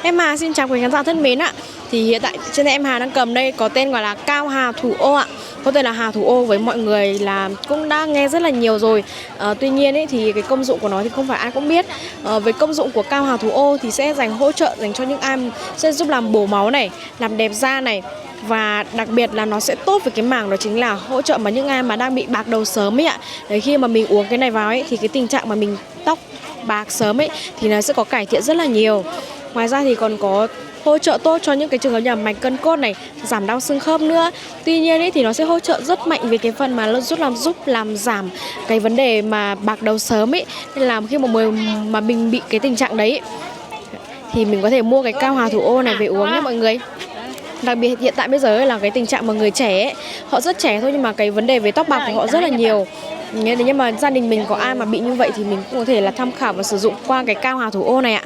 Em Hà xin chào quý khán giả thân mến ạ. Thì hiện tại trên tay em Hà đang cầm đây có tên gọi là cao hà thủ ô ạ. Có tên là hà thủ ô với mọi người là cũng đã nghe rất là nhiều rồi. Tuy nhiên ấy, thì cái công dụng của nó thì không phải ai cũng biết. Với công dụng của cao hà thủ ô thì sẽ hỗ trợ dành cho những ai sẽ giúp làm bổ máu này, làm đẹp da này. Và đặc biệt là nó sẽ tốt với cái mảng đó chính là hỗ trợ mà những ai mà đang bị bạc đầu sớm ấy ạ. Đấy, khi mà mình uống cái này vào ấy thì cái tình trạng mà mình tóc bạc sớm ấy thì nó sẽ có cải thiện rất là nhiều. Ngoài ra thì còn có hỗ trợ tốt cho những cái trường hợp như là mạch cân cốt này, giảm đau xương khớp nữa. Tuy nhiên ấy thì nó sẽ hỗ trợ rất mạnh về cái phần mà giúp làm giảm cái vấn đề mà bạc đầu sớm ấy. Nên là khi mà mình bị cái tình trạng đấy thì mình có thể mua cái cao hà thủ ô này về uống nhé mọi người. Đặc biệt hiện tại bây giờ ấy là cái tình trạng mà người trẻ ấy, họ rất trẻ thôi nhưng mà cái vấn đề về tóc bạc của họ rất là nhiều. Nhưng mà gia đình mình có ai mà bị như vậy thì mình cũng có thể là tham khảo và sử dụng qua cái cao hà thủ ô này ạ.